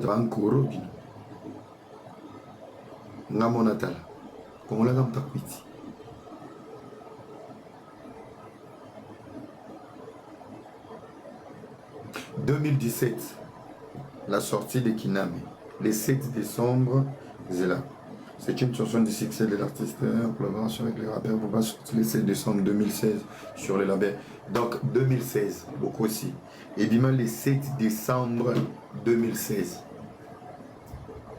Bankoro bino ngamona tala kongola kamta kwiti 2017 la sortie de Kiname le 7 décembre Zela. C'est une chanson de succès de l'artiste en collaboration avec les rappeurs Booba sorti le 7 décembre 2016 sur le label. Donc 2016 beaucoup aussi et bien le 7 décembre 2016.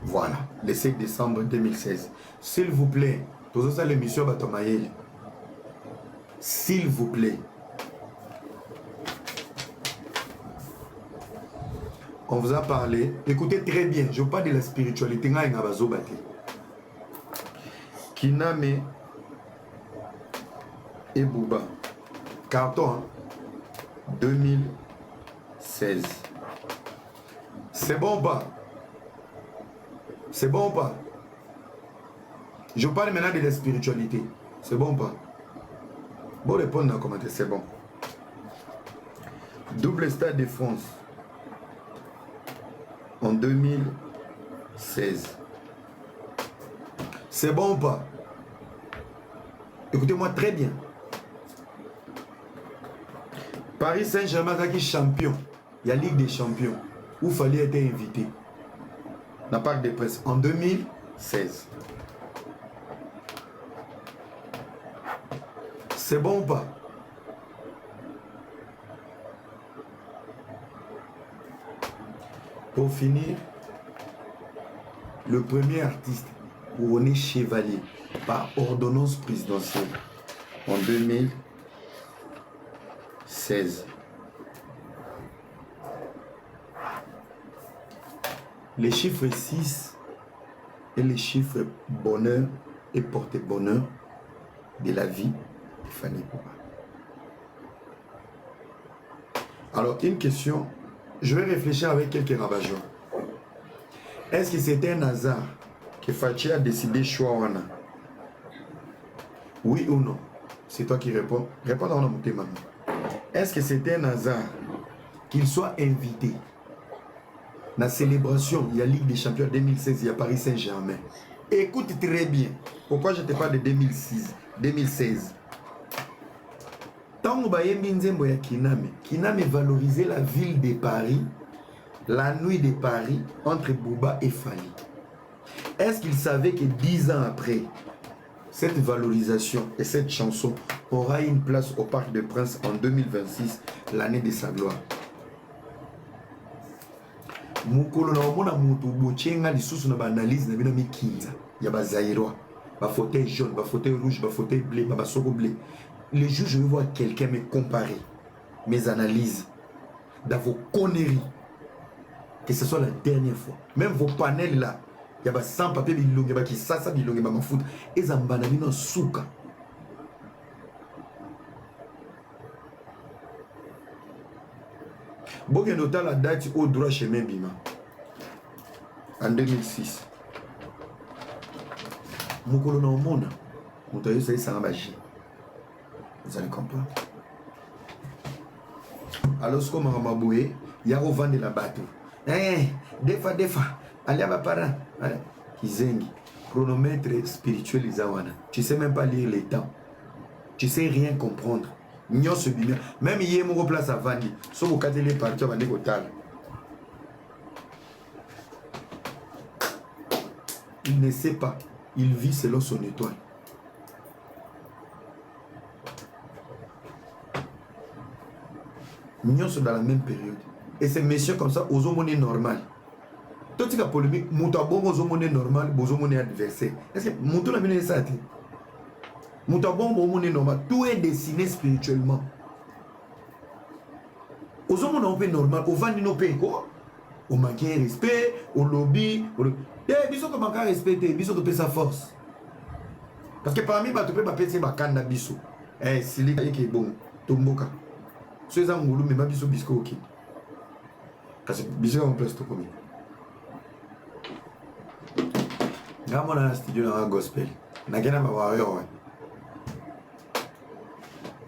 Voilà, le 7 décembre 2016. S'il vous plaît, tout ça l'émission Batomaël. S'il vous plaît. On vous a parlé. Écoutez très bien, je parle de la spiritualité. Kiname et Booba. Carton, hein? 2016. C'est bon ou pas? C'est bon ou pas? Je parle maintenant de la spiritualité. C'est bon ou pas? Bon, répondre dans le commentaire, c'est bon. Double Stade de France en 2016. C'est bon ou pas? Écoutez-moi très bien. Paris Saint-Germain qui est champion. Il y a Ligue des Champions où il fallait être invité. La Parc des Princes en 2016. C'est bon ou pas? Pour finir, le premier artiste couronné chevalier par ordonnance présidentielle en 2016. Les chiffres 6 et les chiffres bonheur et porte-bonheur de la vie de Fanny Booba. Alors, une question, je vais réfléchir avec quelques ravageurs. Est-ce que c'était un hasard que Fachi a décidé choix wana? Oui ou non? C'est toi qui réponds. Réponds dans mon thème. Est-ce que c'était un hasard qu'il soit invité? La célébration, il y a Ligue des Champions 2016, il y a Paris Saint-Germain. Écoute très bien. Pourquoi je te parle de 2016? Tant que Kiname valorisait la ville de Paris, la nuit de Paris, entre Booba et Fally. Est-ce qu'il savait que 10 ans après, cette valorisation et cette chanson aura une place au Parc des Princes en 2026, l'année de sa gloire? Mukolo na omona mutu bochenga lisusu na ba analyse na bina mikinza ya ba zaïrois, ba fauteuil jaune, ba fauteuil rouge, ba fauteuil bleu, ba soko bleu. Le jour je vais voir quelqu'un me comparer mes analyses dans vos conneries, que ce soit la dernière fois, même vos panels là, il y a ba sans papier bilonge ba ki sasa bilonge ba mafuta ezambana bino suka. Bon, il y a la date au droit chemin Bima en 2006. Mukolo na omona moto yo c'est ça magie. Vous allez comprendre. Alors ce qu'on m'a maboué, il y a revendre la bateau. Des fois, allez à ma parent, Kizengi, chronomètre spirituel Izawana. Tu sais même pas lire les temps. Tu sais rien comprendre. Même hier, mon place à Vandi, sauf au catélé parti à Vandi Kotal. Il ne sait pas. Il vit selon son étoile. Nous sommes dans la même période. Et ces messieurs comme ça, aux hommes normal. Tout ce qui est polémique, Mouta bon aux hommes normal, aux hommes adversaires. Est-ce que Mouta n'a bien ça? Mouta bon aux hommes normal. Tout est dessiné spirituellement. Aux hommes normal, au vent de nos pays, quoi? Au manque de respect, au lobby. Eh, biso comme manque de respect, biso de sa force. Parce que parmi les tu peux pas péter ma canne biso. Eh, c'est lui qui est bon. Tomboka. Ceux qui ont voulu me biso bisco ok. Parce que biso en place tout comme. Gamo na studio na gospel. Na kena ma warrior.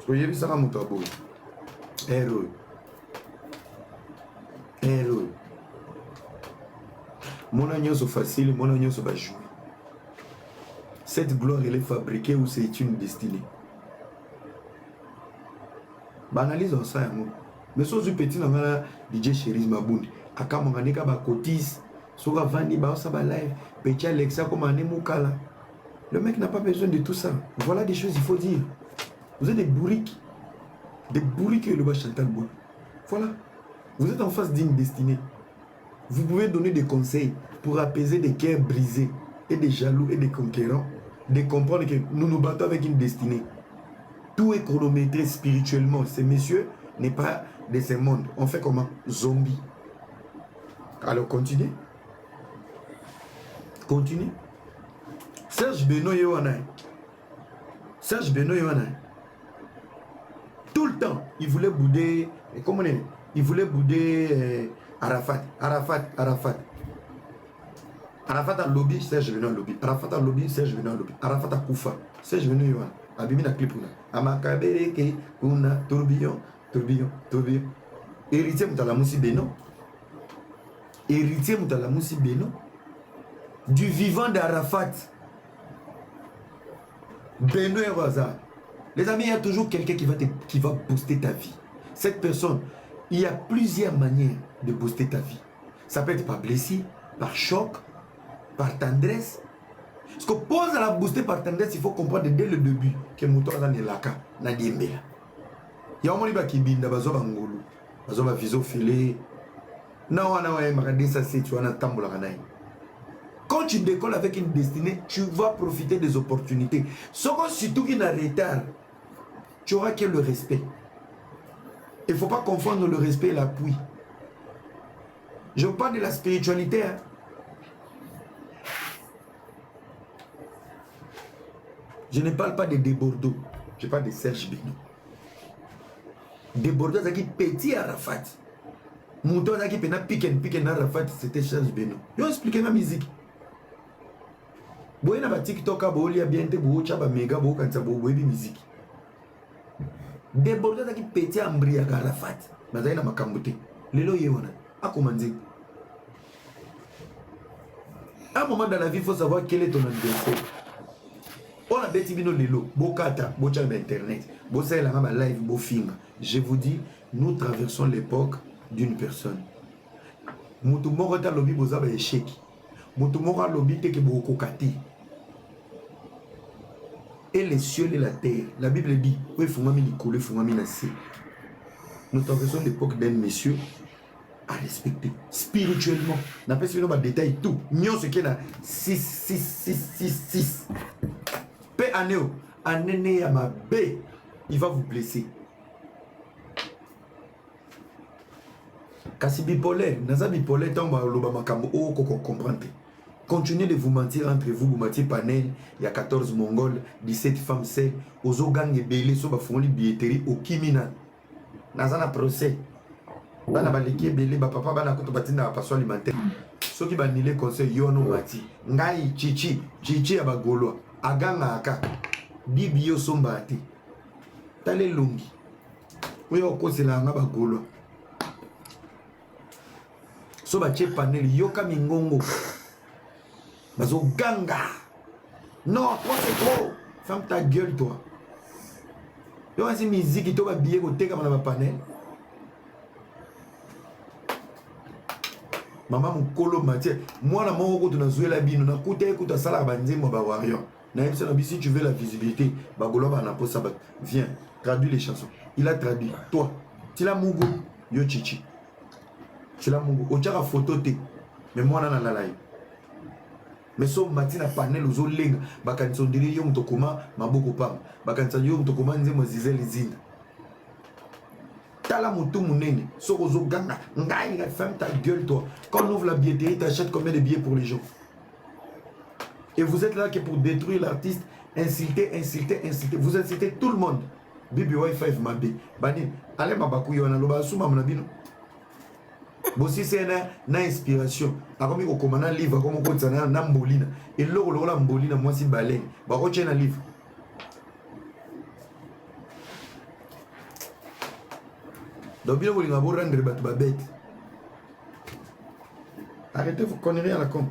Soyez vu ça na muto abo. Héros. Mon agneau c'est facile, mon agneau c'est pas joué. Cette gloire elle est fabriquée ou c'est une destinée. Banalise en ça, mais si vous petit dans la DJ Cherise Maboun, à Kamanganeka ba cotise, Soga Vandi ba Osaba live, petit Alexa comme un Moukala. Le mec n'a pas besoin de tout ça. Voilà des choses il faut dire. Vous êtes des bourriques et le bas Chantal Bois. Voilà. Vous êtes en face d'une destinée. Vous pouvez donner des conseils pour apaiser des cœurs brisés et des jaloux et des conquérants, de comprendre que nous nous battons avec une destinée. Tout est chronométré spirituellement. Ces messieurs n'est pas de ce monde. On fait comment? Zombie. Alors continuez. Continuez. Serge Benoît Yohanay. Serge Benoît Yohanay. Tout le temps, il voulait bouder. Comment on est? Il voulait bouder Arafat. Arafat a lobby, Serge Benoît lobby. Arafat a lobby, Serge Benoît lobby. Arafat a Koufa. Serge Benoît Yohanay. Abimi na clip là. Amakabereke kuna tourbillon. Héritier Moutalamoussi Beno. Héritier Moutalamoussi Beno. Du vivant d'Arafat. Beno et Rosa. Les amis, il y a toujours quelqu'un qui va booster ta vie. Cette personne, il y a plusieurs manières de booster ta vie. Ça peut être par blessure, par choc, par tendresse. Parce que pour la booster par tendresse, il faut comprendre dès le début que Mouton est laka, na diembela. Il y a un moment qui binda bazo bangolo, bazo ba viso filé. Na wana wa magadi ça c'est tu wana tambola kanai. Quand tu décolles avec une destinée, tu vas profiter des opportunités. Sauf surtout qu'il y a un retard, tu auras que le respect. Il ne faut pas confondre le respect et l'appui. Je parle de la spiritualité. Hein. Je ne parle pas de Desbordeaux. Je parle de Serge Benoît. Desbordeaux, c'est qui petit Arafat. Mouton, c'est qui pique Arafat, c'était Serge Benoît. Je vais expliquer ma musique. Si vous avez TikTok, vous avez bien méga, vous avez musique. Desbordeaux, c'est qui petit Ambria Arafat. Mais vous avez ma cambote. Lelo Yewana. A commencé. À un moment dans la vie, il faut savoir quel est ton adversaire. On a bêti bino lelo, bokata, bocha internet, bossa la ma live, bo film. Je vous dis, nous traversons l'époque d'une personne. Mutu moko ta lobi boza ba échec. Mutu moko lobi te ke boko kati. Et les cieux et la terre. La Bible dit, oui, fungami likolo, fungami nasi. Nous traversons l'époque d'un monsieur à respecter spirituellement. N'a pas suivi nos détails tout. Nyon ce qui est là 6. Paix anéo, anéné à ma baie, il va vous blesser. Kasi bipolaire, naza bipolaire tant ba loba makambo o ko comprendre. Continuez de vous mentir entre vous, vous mentir panel, il y a 14 Mongols, 17 femmes seules, aux ogang et belé so ba fongoli billetterie au Kimina. Naza na procès. Bana baleki belé ba papa bana koto batina ba passion alimentaire. Soki banile conseil yono mati. Ngai chichi ya bagolo. Aganga aka bibio sombati tale lungi oyo okosela nga bagolo so ba che panel yoka mingongo bazo ganga non toi c'est trop ferme ta gueule toi yo asi musique to ba billet ko teka na ba panel mama mukolo matie mwana moko to na zuela bino na kuta ekuta sala banzembo ba warrior. Si tu veux la visibilité, viens, traduis les chansons. Il a traduit. Toi, tu l'as Mugo, yo chichi. Tu l'as Mugo. Ocha photo te. Mais moi, on a la live. Mais so matina panel aux olenga. Bakan son diri yo mtokoma, maboko pam. Bakan sa yo mtokoma nzemo zizeli zina. Tala mutu munene. So ozo ganga. Ngai, ferme ta gueule, toi. Quand on ouvre la billetterie, t'achètes combien de billets pour les gens? Et vous êtes là que pour détruire l'artiste, insulter. Vous insultez tout le monde. Bibi Wi-Fi Mabé. Bani, allez mabakou yo na loba suma mnabino. Bossi c'est une inspiration. Akomi ko komana livre comme ko tsana na mbolina. Et loko la mbolina moi si baleine. Ba ko tchena livre. Donc bien vous ngabo rendre batu ba bête. Arrêtez vos conneries à la con.